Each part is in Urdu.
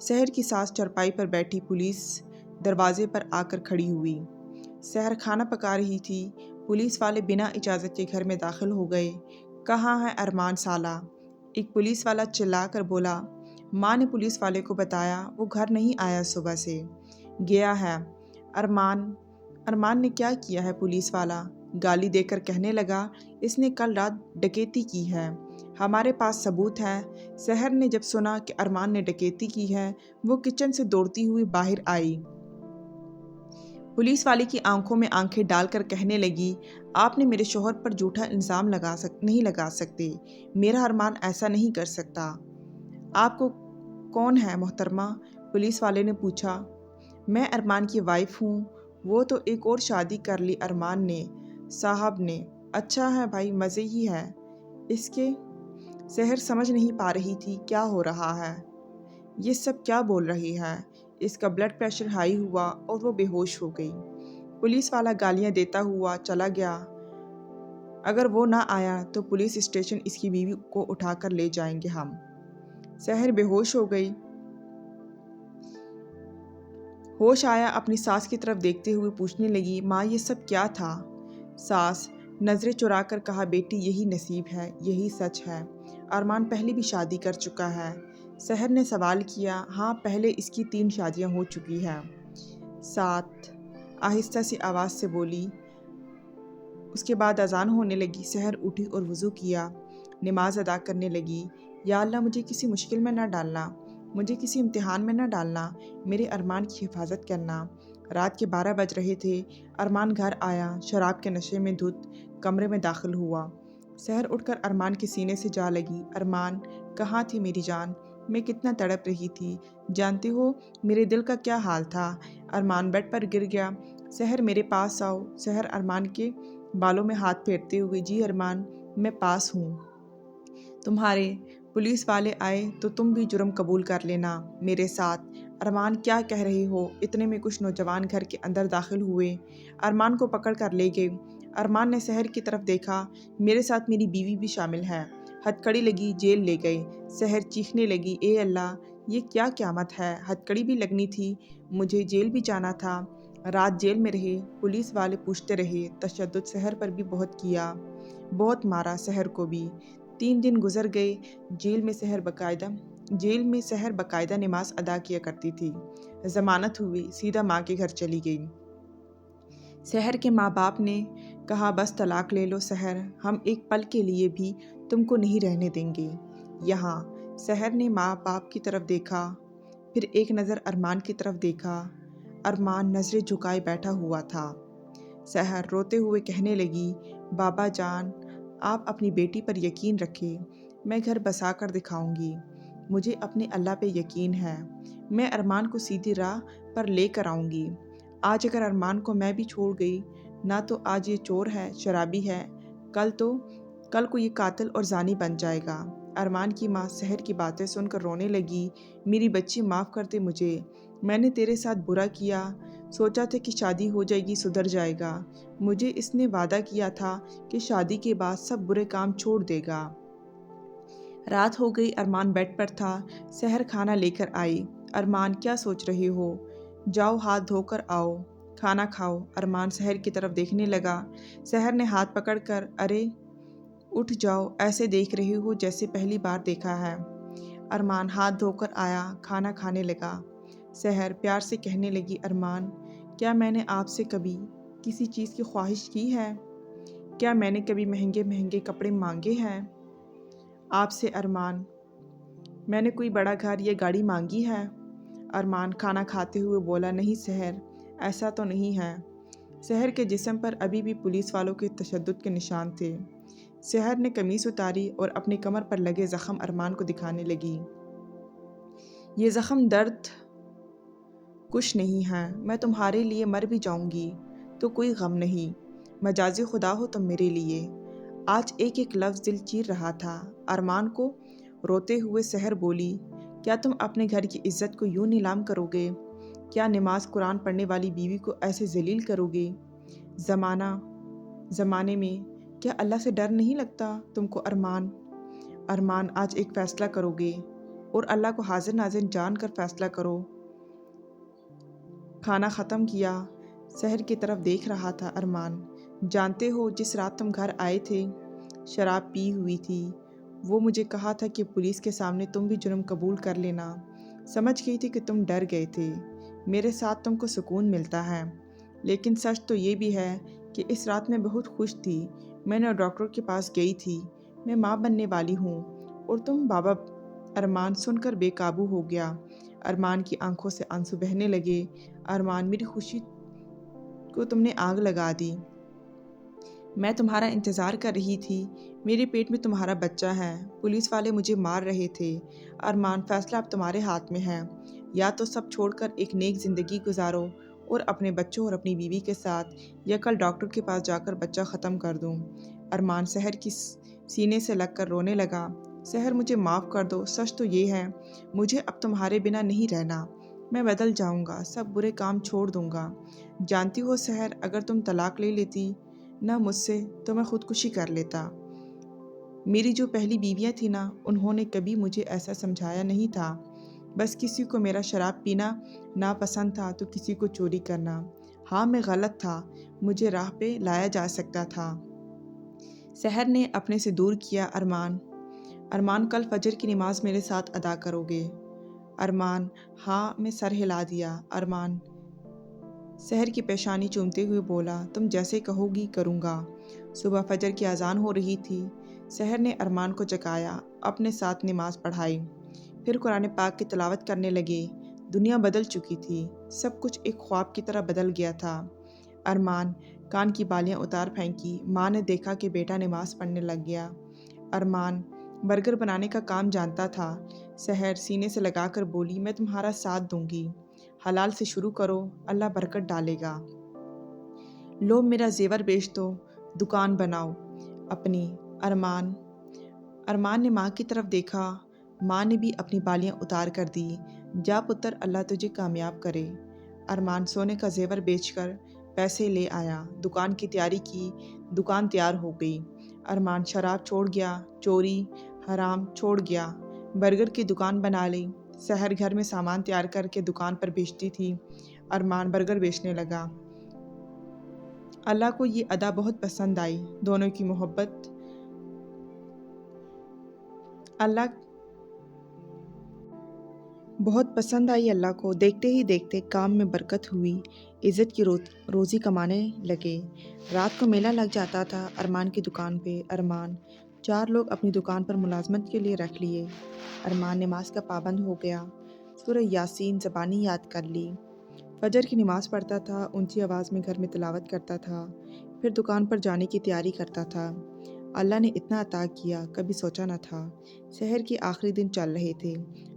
سحر کی ساس چرپائی پر بیٹھی پولیس دروازے پر آ کر کھڑی ہوئی۔ سحر کھانا پکا رہی تھی۔ پولیس والے بنا اجازت کے گھر میں داخل ہو گئے۔ کہاں ہے ارمان سالہ؟ ایک پولیس والا چلا کر بولا۔ ماں نے پولیس والے کو بتایا وہ گھر نہیں آیا، صبح سے گیا ہے۔ ارمان نے کیا کیا ہے؟ پولیس والا گالی دے کر کہنے لگا، اس نے کل رات ڈکیتی کی ہے، ہمارے پاس ثبوت ہے۔ سحر نے جب سنا کہ ارمان نے ڈکیتی کی ہے، وہ کچن سے دوڑتی ہوئی باہر آئی۔ پولیس والے کی آنکھوں میں آنکھیں ڈال کر کہنے لگی، آپ نے میرے شوہر پر جھوٹا الزام نہیں لگا سکتے، میرا ارمان ایسا نہیں کر سکتا۔ آپ کو کون ہے محترمہ؟ پولیس والے نے پوچھا۔ میں ارمان کی وائف ہوں، وہ تو ایک اور شادی کر لی ارمان نے، صاحب نے۔ اچھا ہے بھائی، مزے ہی ہے اس کے۔ سحر سمجھ نہیں پا رہی تھی کیا ہو رہا ہے، یہ سب کیا بول رہی ہے۔ اس کا بلڈ پریشر ہائی ہوا اور وہ بے ہوش ہو گئی۔ پولیس والا گالیاں دیتا ہوا چلا گیا۔ اگر وہ نہ آیا تو پولیس اسٹیشن اس کی بیوی کو اٹھا کر لے جائیں گے ہم۔ سحر بے ہوش ہو گئی۔ ہوش آیا، اپنی ساس کی طرف دیکھتے ہوئے پوچھنے لگی، ماں یہ سب کیا تھا؟ ساس نظریں چرا کر کہا، بیٹی یہی نصیب ہے، یہی سچ ہے، ارمان پہلے بھی شادی کر چکا ہے۔ سحر نے سوال کیا، ہاں پہلے اس کی 3 شادیاں ہو چکی ہیں۔ سات آہستہ سی آواز سے بولی۔ اس کے بعد اذان ہونے لگی۔ سحر اٹھی اور وضو کیا، نماز ادا کرنے لگی۔ یا اللہ مجھے کسی مشکل میں نہ ڈالنا، مجھے کسی امتحان میں نہ ڈالنا، میرے ارمان کی حفاظت کرنا۔ رات کے 12 بج رہے تھے۔ ارمان گھر آیا، شراب کے نشے میں دھت کمرے میں داخل ہوا۔ سحر اٹھ کر ارمان کے سینے سے جا لگی۔ ارمان کہاں تھی میری جان؟ میں کتنا تڑپ رہی تھی، جانتے ہو میرے دل کا کیا حال تھا؟ ارمان بیڈ پر گر گیا۔ سحر میرے پاس آؤ۔ سحر ارمان کے بالوں میں ہاتھ پھیرتے ہوئے، جی ارمان میں پاس ہوں تمہارے۔ پولیس والے آئے تو تم بھی جرم قبول کر لینا میرے ساتھ۔ ارمان کیا کہہ رہے ہو؟ اتنے میں کچھ نوجوان گھر کے اندر داخل ہوئے، ارمان کو پکڑ کر لے گئے۔ ارمان نے سحر کی طرف دیکھا، میرے ساتھ میری بیوی بھی شامل ہے۔ ہتھکڑی لگی، جیل لے گئے۔ سحر چیخنے لگی، اے اللہ یہ کیا قیامت ہے، ہتھکڑی بھی لگنی تھی، مجھے جیل بھی جانا تھا۔ رات جیل میں رہے، پولیس والے پوچھتے رہے، تشدد سحر پر بھی بہت کیا، بہت مارا سحر کو بھی۔ 3 دن گزر گئے۔ جیل میں سحر باقاعدہ نماز ادا کیا کرتی تھی۔ ضمانت ہوئی، سیدھا ماں کے گھر چلی گئی۔ سحر کے ماں باپ نے کہا، بس طلاق لے لو سحر، ہم ایک پل کے لیے بھی تم کو نہیں رہنے دیں گے یہاں۔ سحر نے ماں باپ کی طرف دیکھا، پھر ایک نظر ارمان کی طرف دیکھا۔ ارمان نظریں جھکائے بیٹھا ہوا تھا۔ سحر روتے ہوئے کہنے لگی، بابا جان آپ اپنی بیٹی پر یقین رکھیں، میں گھر بسا کر دکھاؤں گی، مجھے اپنے اللہ پہ یقین ہے، میں ارمان کو سیدھی راہ پر لے کر آؤں گی۔ آج اگر ارمان کو میں بھی چھوڑ گئی نہ تو آج یہ چور ہے، شرابی ہے، کل کو یہ قاتل اور زانی بن جائے گا۔ ارمان کی ماں سحر کی باتیں سن کر رونے لگی، میری بچی معاف کر دے مجھے، میں نے تیرے ساتھ برا کیا، سوچا تھا کہ شادی ہو جائے گی سدھر جائے گا، مجھے اس نے وعدہ کیا تھا کہ شادی کے بعد سب برے کام چھوڑ دے گا۔ رات ہو گئی، ارمان بیڈ پر تھا۔ سحر کھانا لے کر آئی۔ ارمان کیا سوچ رہے ہو؟ جاؤ ہاتھ دھو کر آؤ، کھانا کھاؤ۔ ارمان سحر کی طرف دیکھنے لگا۔ سحر نے ہاتھ پکڑ کر، ارے اٹھ جاؤ، ایسے دیکھ رہے ہو جیسے پہلی بار دیکھا ہے۔ ارمان ہاتھ دھو کر آیا، کھانا کھانے لگا۔ سحر پیار سے کہنے لگی، ارمان کیا میں نے آپ سے کبھی کسی چیز کی خواہش کی ہے؟ کیا میں نے کبھی مہنگے مہنگے کپڑے مانگے ہیں آپ سے؟ ارمان میں نے کوئی بڑا گھر یا گاڑی مانگی ہے؟ ارمان کھانا کھاتے ہوئے بولا، نہیں سحر ایسا تو نہیں ہے۔ سحر کے جسم پر ابھی بھی پولیس والوں کے تشدد کے نشان تھے۔ سحر نے قمیص اتاری اور اپنی کمر پر لگے زخم ارمان کو دکھانے لگی۔ یہ زخم درد کچھ نہیں ہے، میں تمہارے لیے مر بھی جاؤں گی تو کوئی غم نہیں، مجازی خدا ہو تم میرے لیے۔ آج ایک ایک لفظ دل چیر رہا تھا ارمان کو۔ روتے ہوئے سحر بولی، کیا تم اپنے گھر کی عزت کو یوں نیلام کرو گے؟ کیا نماز قرآن پڑھنے والی بیوی کو ایسے ذلیل کرو گے؟ زمانے میں کیا اللہ سے ڈر نہیں لگتا تم کو؟ ارمان آج ایک فیصلہ کرو گے؟ اور اللہ کو حاضر ناظر جان کر فیصلہ کرو۔ کھانا ختم کیا، سحر کی طرف دیکھ رہا تھا ارمان۔ جانتے ہو جس رات تم گھر آئے تھے شراب پی ہوئی تھی، وہ مجھے کہا تھا کہ پولیس کے سامنے تم بھی جرم قبول کر لینا۔ سمجھ گئی تھی کہ تم ڈر گئے تھے، میرے ساتھ تم کو سکون ملتا ہے۔ لیکن سچ تو یہ بھی ہے کہ اس رات میں بہت خوش تھی۔ میں نے ڈاکٹر کے پاس گئی تھی، میں ماں بننے والی ہوں اور تم بابا۔ ارمان سن کر بے قابو ہو گیا۔ ارمان کی آنکھوں سے آنسو بہنے لگے۔ ارمان، میری خوشی کو تم نے آگ لگا دی۔ میں تمہارا انتظار کر رہی تھی، میرے پیٹ میں تمہارا بچہ ہے۔ پولیس والے مجھے مار رہے تھے۔ ارمان، فیصلہ اب تمہارے ہاتھ میں ہے، یا تو سب چھوڑ کر ایک نیک زندگی گزارو اور اپنے بچوں اور اپنی بیوی کے ساتھ، یا کل ڈاکٹر کے پاس جا کر بچہ ختم کر دوں۔ ارمان سحر کی سینے سے لگ کر رونے لگا۔ سحر، مجھے معاف کر دو، سچ تو یہ ہے مجھے اب تمہارے بنا نہیں رہنا۔ میں بدل جاؤں گا، سب برے کام چھوڑ دوں گا۔ جانتی ہو سحر، اگر تم طلاق لے لیتی نہ مجھ سے تو میں خودکشی کر لیتا۔ میری جو پہلی بیویاں تھیں نا، انہوں نے کبھی مجھے ایسا سمجھایا نہیں تھا۔ بس کسی کو میرا شراب پینا ناپسند تھا تو کسی کو چوری کرنا۔ ہاں میں غلط تھا، مجھے راہ پہ لایا جا سکتا تھا۔ سحر نے اپنے سے دور کیا ارمان۔ ارمان، کل فجر کی نماز میرے ساتھ ادا کرو گے؟ ارمان، ہاں میں سر ہلا دیا۔ ارمان سحر کی پیشانی چومتے ہوئے بولا، تم جیسے کہو گی کروں گا۔ صبح فجر کی اذان ہو رہی تھی۔ سحر نے ارمان کو جگایا، اپنے ساتھ نماز پڑھائی، پھر قرآن پاک کی تلاوت کرنے لگے۔ دنیا بدل چکی تھی، سب کچھ ایک خواب کی طرح بدل گیا تھا۔ ارمان کان کی بالیاں اتار پھینکی۔ ماں نے دیکھا کہ بیٹا نماز پڑھنے لگ گیا۔ ارمان برگر بنانے کا کام جانتا تھا۔ سحر سینے سے لگا کر بولی، میں تمہارا ساتھ دوں گی، حلال سے شروع کرو، اللہ برکت ڈالے گا۔ لو میرا زیور بیچ دو، دکان بناؤ اپنی۔ ارمان نے ماں کی طرف دیکھا۔ ماں نے بھی اپنی بالیاں اتار کر دی۔ جا پتر، اللہ تجھے کامیاب کرے۔ ارمان سونے کا زیور بیچ کر پیسے لے آیا، دکان کی تیاری کی، دکان تیار ہو گئی۔ ارمان شراب چھوڑ گیا، چوری حرام چھوڑ گیا، برگر کی دکان بنا لی۔ سحر گھر میں سامان تیار کر کے دکان پر بیچتی تھی، ارمان برگر بیچنے لگا۔ اللہ کو یہ ادا بہت پسند آئی، دونوں کی محبت اللہ کو۔ دیکھتے ہی دیکھتے کام میں برکت ہوئی، عزت کی روزی کمانے لگے۔ رات کو میلہ لگ جاتا تھا ارمان کی دکان پہ۔ ارمان 4 لوگ اپنی دکان پر ملازمت کے لیے رکھ لیے۔ ارمان نماز کا پابند ہو گیا، سورہ یاسین زبانی یاد کر لی، فجر کی نماز پڑھتا تھا، اونچی آواز میں گھر میں تلاوت کرتا تھا، پھر دکان پر جانے کی تیاری کرتا تھا۔ اللہ نے اتنا عطا کیا، کبھی سوچا نہ تھا۔ سحر کے آخری دن چل رہے تھے،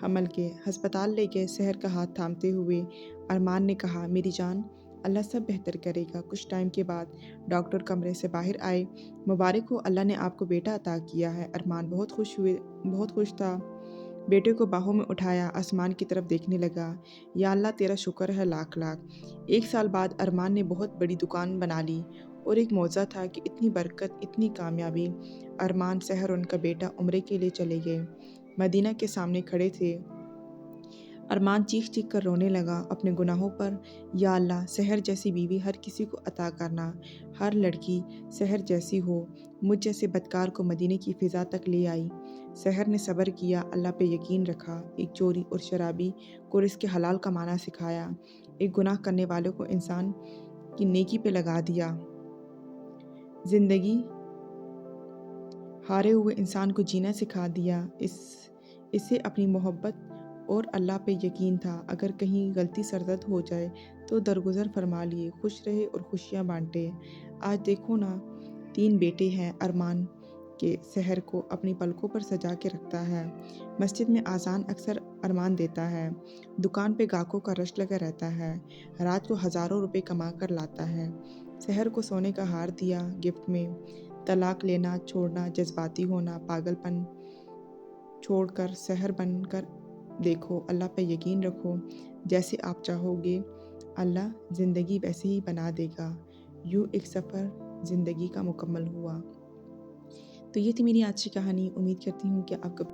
حمل کے۔ ہسپتال لے گئے۔ سحر کا ہاتھ تھامتے ہوئے ارمان نے کہا، میری جان، اللہ سب بہتر کرے گا۔ کچھ ٹائم کے بعد ڈاکٹر کمرے سے باہر آئے۔ مبارک ہو، اللہ نے آپ کو بیٹا عطا کیا ہے۔ ارمان بہت خوش تھا۔ بیٹے کو باہوں میں اٹھایا، آسمان کی طرف دیکھنے لگا۔ یا اللہ تیرا شکر ہے لاکھ لاکھ۔ 1 سال بعد ارمان نے بہت بڑی دکان بنا لی، اور ایک معجزہ تھا کہ اتنی برکت، اتنی کامیابی۔ ارمان، سحر اور ان کا بیٹا عمرے کے لیے چلے گئے۔ مدینہ کے سامنے کھڑے تھے۔ ارمان چیخ چیخ کر رونے لگا اپنے گناہوں پر۔ یا اللہ، سحر جیسی بیوی ہر کسی کو عطا کرنا، ہر لڑکی سحر جیسی ہو۔ مجھ جیسے بدکار کو مدینے کی فضا تک لے آئی۔ سحر نے صبر کیا، اللہ پہ یقین رکھا، ایک چوری اور شرابی کو رزق حلال کمانا سکھایا، ایک گناہ کرنے والے کو انسان کی نیکی پہ لگا دیا، زندگی ہارے ہوئے انسان کو جینا سکھا دیا۔ اسے اپنی محبت اور اللہ پہ یقین تھا، اگر کہیں غلطی سرزد ہو جائے تو درگزر فرما لیے، خوش رہے اور خوشیاں بانٹے۔ آج دیکھو نا، 3 بیٹے ہیں ارمان کے۔ سحر کو اپنی پلکوں پر سجا کے رکھتا ہے، مسجد میں اذان اکثر ارمان دیتا ہے، دکان پہ گاہکوں کا رش لگا رہتا ہے، رات کو ہزاروں روپے کما کر لاتا ہے۔ سحر کو سونے کا ہار دیا گفٹ میں۔ طلاق لینا، چھوڑنا، جذباتی ہونا، پاگل پن چھوڑ کر سحر بن کر دیکھو، اللہ پہ یقین رکھو، جیسے آپ چاہو گے اللہ زندگی ویسے ہی بنا دے گا۔ یوں ایک سفر زندگی کا مکمل ہوا۔ تو یہ تھی میری آج کی کہانی۔ امید کرتی ہوں کہ آپ کو